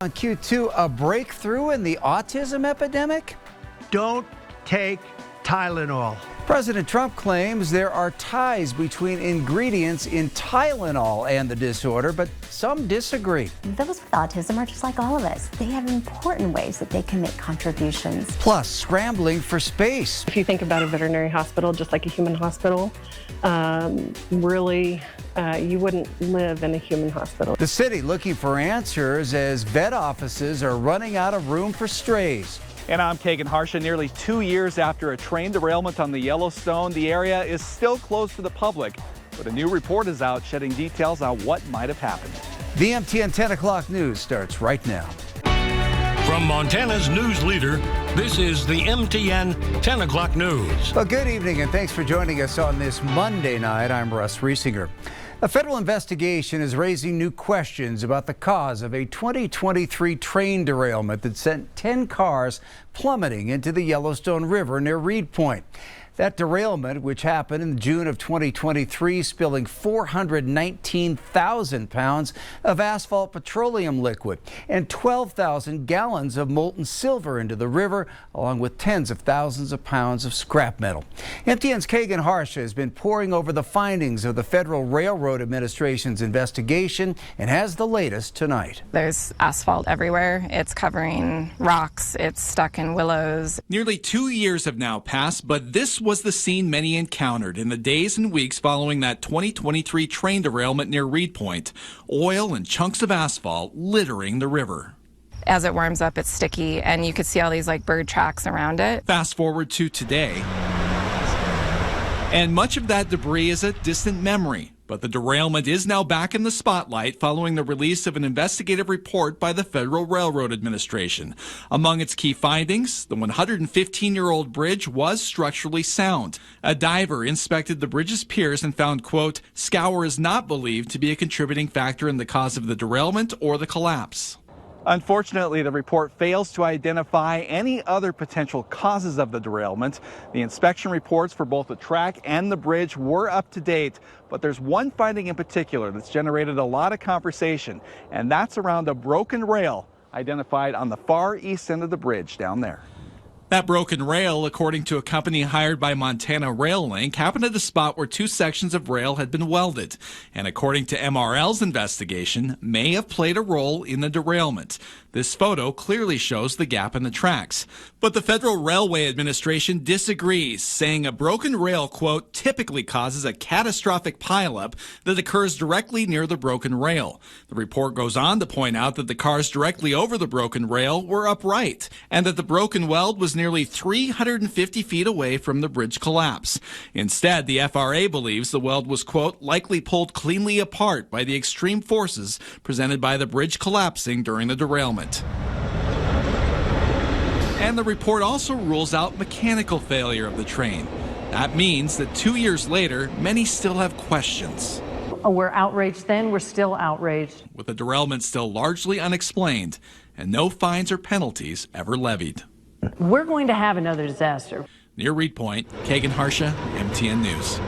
On Q2, a breakthrough in the autism epidemic? Don't take Tylenol. President Trump claims there are ties between ingredients in Tylenol and the disorder, but some disagree. Those with autism are just like all of us. They have important ways that they can make contributions. Plus, scrambling for space. If you think about a veterinary hospital, just like a human hospital, really, you wouldn't live in a human hospital. The city looking for answers as vet offices are running out of room for strays. And I'm Kagan Harsha. Nearly 2 years after a train derailment on the Yellowstone, the area is still closed to the public. But a new report is out shedding details on what might have happened. The MTN 10 o'clock news starts right now. From Montana's news leader, this is the MTN 10 o'clock news. Well, good evening and thanks for joining us on this Monday night. I'm Russ Riesinger. A federal investigation is raising new questions about the cause of a 2023 train derailment that sent 10 cars plummeting into the Yellowstone River near Reed Point. That derailment, which happened in June of 2023, spilling 419,000 pounds of asphalt petroleum liquid and 12,000 gallons of molten silver into the river, along with tens of thousands of pounds of scrap metal. MTN's Kagan Harsha has been poring over the findings of the Federal Railroad Administration's investigation and has the latest tonight. There's asphalt everywhere. It's covering rocks. It's stuck in willows. Nearly 2 years have now passed, but this was the scene many encountered in the days and weeks following that 2023 train derailment near Reed Point. Oil and chunks of asphalt littering the river. As it warms up, it's sticky, and you could see all these bird tracks around it. Fast forward to today, and much of that debris is a distant memory. But the derailment is now back in the spotlight following the release of an investigative report by the Federal Railroad Administration. Among its key findings, the 115-year-old bridge was structurally sound. A diver inspected the bridge's piers and found, quote, scour is not believed to be a contributing factor in the cause of the derailment or the collapse. Unfortunately, the report fails to identify any other potential causes of the derailment. The inspection reports for both the track and the bridge were up to date, but there's one finding in particular that's generated a lot of conversation, and that's around a broken rail identified on the far east end of the bridge down there. That broken rail, according to a company hired by Montana Rail Link, happened at a spot where two sections of rail had been welded, and according to MRL's investigation, may have played a role in the derailment. This photo clearly shows the gap in the tracks. But the Federal Railway Administration disagrees, saying a broken rail, quote, typically causes a catastrophic pileup that occurs directly near the broken rail. The report goes on to point out that the cars directly over the broken rail were upright, and that the broken weld was nearly 350 feet away from the bridge collapse. Instead, the FRA believes the weld was, quote, likely pulled cleanly apart by the extreme forces presented by the bridge collapsing during the derailment. And the report also rules out mechanical failure of the train. That means that 2 years later, many still have questions. We're outraged then, we're still outraged. With the derailment still largely unexplained and no fines or penalties ever levied. We're going to have another disaster. Near Reed Point, Kagan Harsha, MTN News.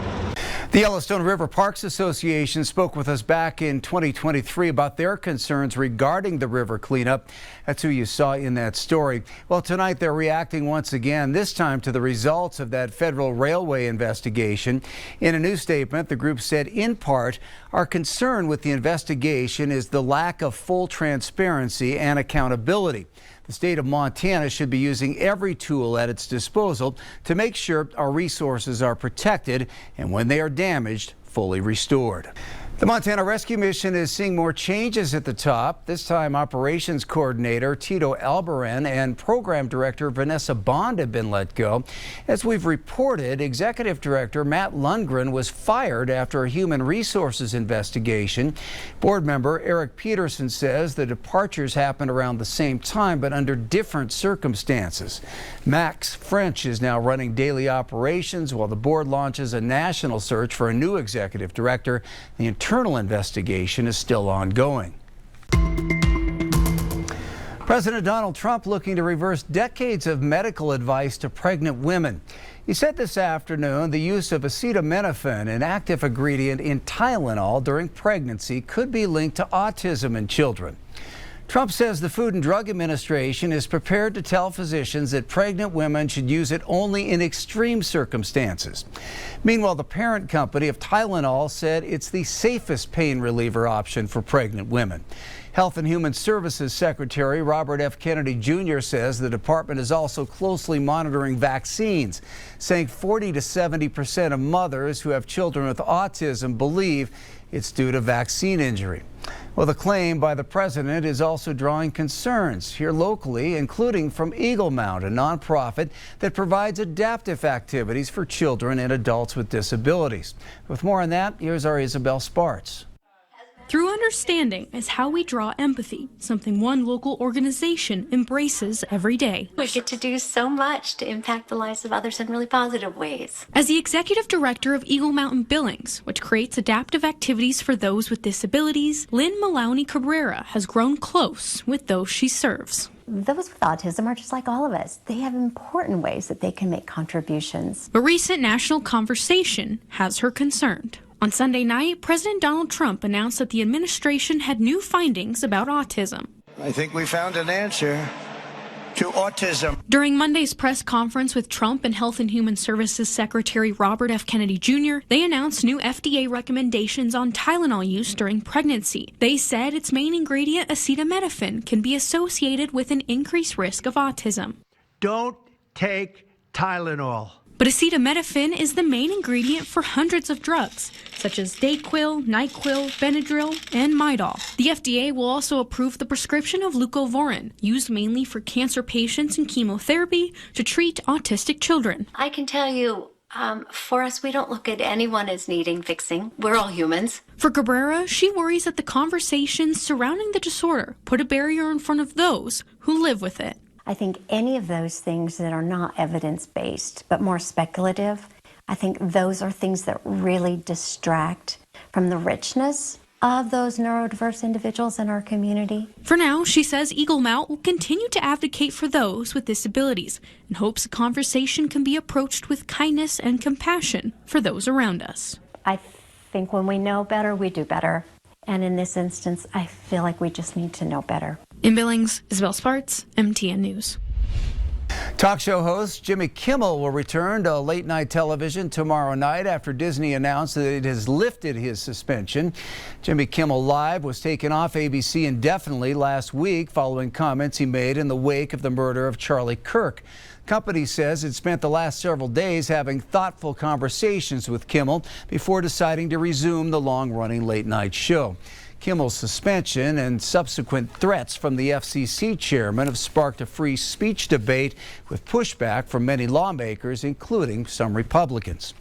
The Yellowstone River Parks Association spoke with us back in 2023 about their concerns regarding the river cleanup. That's who you saw in that story. Well, tonight they're reacting once again, this time to the results of that federal railway investigation. In a new statement, the group said, in part, our concern with the investigation is the lack of full transparency and accountability. The state of Montana should be using every tool at its disposal to make sure our resources are protected and when they are damaged, fully restored. The Montana Rescue Mission is seeing more changes at the top. This time, Operations Coordinator Tito Albaran and Program Director Vanessa Bond have been let go. As we've reported, Executive Director Matt Lundgren was fired after a human resources investigation. Board member Eric Peterson says the departures happened around the same time, but under different circumstances. Max French is now running daily operations while the board launches a national search for a new executive director. The internal investigation is still ongoing. President Donald Trump looking to reverse decades of medical advice to pregnant women. He said this afternoon the use of acetaminophen, an active ingredient in Tylenol during pregnancy, could be linked to autism in children. Trump says the Food and Drug Administration is prepared to tell physicians that pregnant women should use it only in extreme circumstances. Meanwhile, the parent company of Tylenol said it's the safest pain reliever option for pregnant women. Health and Human Services Secretary Robert F. Kennedy Jr. says the department is also closely monitoring vaccines, saying 40 to 70% of mothers who have children with autism believe it's due to vaccine injury. Well, the claim by the president is also drawing concerns here locally, including from Eagle Mount, a nonprofit that provides adaptive activities for children and adults with disabilities. With more on that, here's our Isabel Sparts. Through understanding is how we draw empathy, something one local organization embraces every day. We get to do so much to impact the lives of others in really positive ways. As the executive director of Eagle Mountain Billings, which creates adaptive activities for those with disabilities, Lynn Maloney Cabrera has grown close with those she serves. Those with autism are just like all of us. They have important ways that they can make contributions. A recent national conversation has her concerned. On Sunday night, President Donald Trump announced that the administration had new findings about autism. I think we found an answer to autism. During Monday's press conference with Trump and Health and Human Services Secretary Robert F. Kennedy Jr., they announced new FDA recommendations on Tylenol use during pregnancy. They said its main ingredient, acetaminophen, can be associated with an increased risk of autism. Don't take Tylenol. But acetaminophen is the main ingredient for hundreds of drugs, such as Dayquil, NyQuil, Benadryl, and Midol. The FDA will also approve the prescription of leucovorin, used mainly for cancer patients and chemotherapy to treat autistic children. I can tell you, for us, we don't look at anyone as needing fixing. We're all humans. For Cabrera, she worries that the conversations surrounding the disorder put a barrier in front of those who live with it. I think any of those things that are not evidence-based, but more speculative, I think those are things that really distract from the richness of those neurodiverse individuals in our community. For now, she says Eagle Mount will continue to advocate for those with disabilities and hopes the conversation can be approached with kindness and compassion for those around us. I think when we know better, we do better. And in this instance, I feel like we just need to know better. In Billings, Isabel Sparts, MTN News. Talk show host Jimmy Kimmel will return to late night television tomorrow night after Disney announced that it has lifted his suspension. Jimmy Kimmel Live was taken off ABC indefinitely last week following comments he made in the wake of the murder of Charlie Kirk. Company says it spent the last several days having thoughtful conversations with Kimmel before deciding to resume the long-running late-night show. Kimmel's suspension and subsequent threats from the FCC chairman have sparked a free speech debate with pushback from many lawmakers, including some Republicans.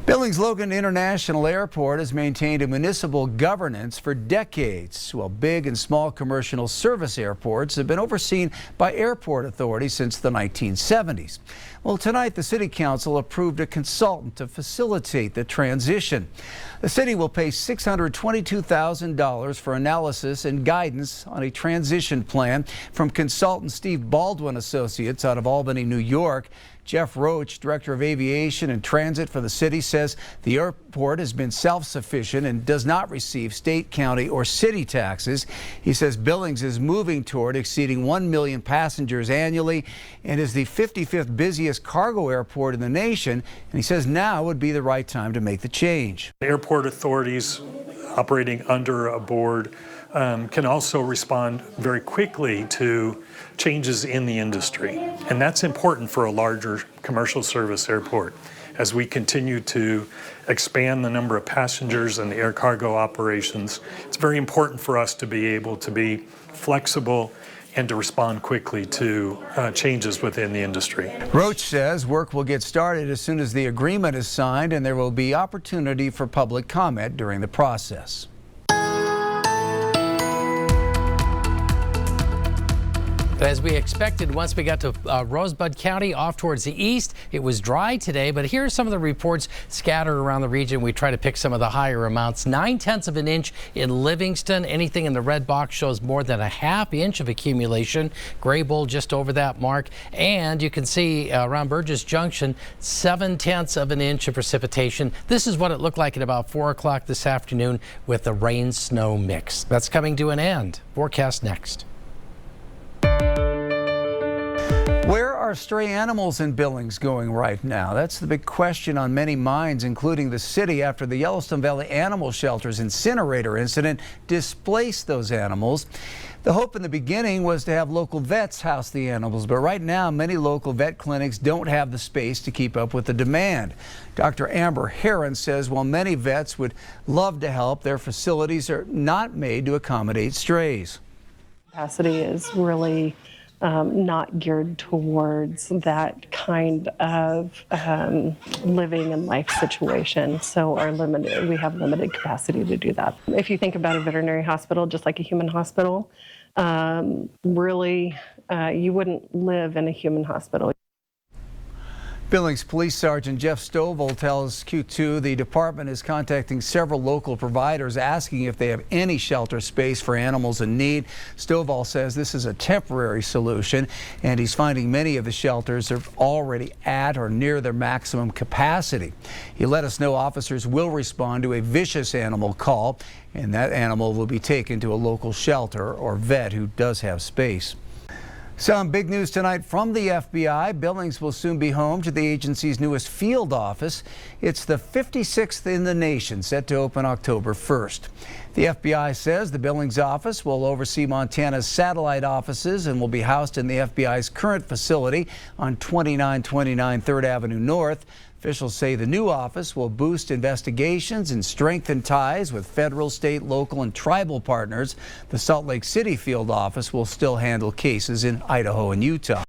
Billings Logan International Airport has maintained a municipal governance for decades, while big and small commercial service airports have been overseen by airport authorities since the 1970s. Well, tonight the City Council approved a consultant to facilitate the transition. The city will pay $622,000 for analysis and guidance on a transition plan from consultant Steve Baldwin Associates out of Albany, New York. Jeff Roach, Director of Aviation and Transit for the city, says the airport has been self-sufficient and does not receive state, county, or city taxes. He says Billings is moving toward exceeding 1 million passengers annually and is the 55th busiest cargo airport in the nation. And he says now would be the right time to make the change. Airport authorities operating under a board can also respond very quickly to changes in the industry. And that's important for a larger commercial service airport. As we continue to expand the number of passengers and the air cargo operations, it's very important for us to be able to be flexible and to respond quickly to changes within the industry. Roach says work will get started as soon as the agreement is signed, and there will be opportunity for public comment during the process. As we expected, once we got to Rosebud County off towards the east, it was dry today, but here are some of the reports scattered around the region. We try to pick some of the higher amounts. 9/10 of an inch in Livingston. Anything in the red box shows more than a ½ inch of accumulation. Graybull just over that mark. And you can see around Burgess Junction, 7/10 of an inch of precipitation. This is what it looked like at about 4 o'clock this afternoon with the rain-snow mix. That's coming to an end. Forecast next. Where are stray animals in Billings going right now? That's the big question on many minds, including the city, after the Yellowstone Valley Animal Shelter's incinerator incident displaced those animals. The hope in the beginning was to have local vets house the animals, but right now many local vet clinics don't have the space to keep up with the demand. Dr. Amber Heron says while many vets would love to help, their facilities are not made to accommodate strays. Capacity is really not geared towards that kind of living and life situation. So we have limited capacity to do that. If you think about a veterinary hospital, just like a human hospital, really you wouldn't live in a human hospital. Billings Police Sergeant Jeff Stovall tells Q2 the department is contacting several local providers asking if they have any shelter space for animals in need. Stovall says this is a temporary solution, and he's finding many of the shelters are already at or near their maximum capacity. He let us know officers will respond to a vicious animal call, and that animal will be taken to a local shelter or vet who does have space. Some big news tonight from the FBI. Billings will soon be home to the agency's newest field office. It's the 56th in the nation, set to open October 1st. The FBI says the Billings office will oversee Montana's satellite offices and will be housed in the FBI's current facility on 2929 3rd Avenue North. Officials say the new office will boost investigations and strengthen ties with federal, state, local, and tribal partners. The Salt Lake City field office will still handle cases in Idaho and Utah.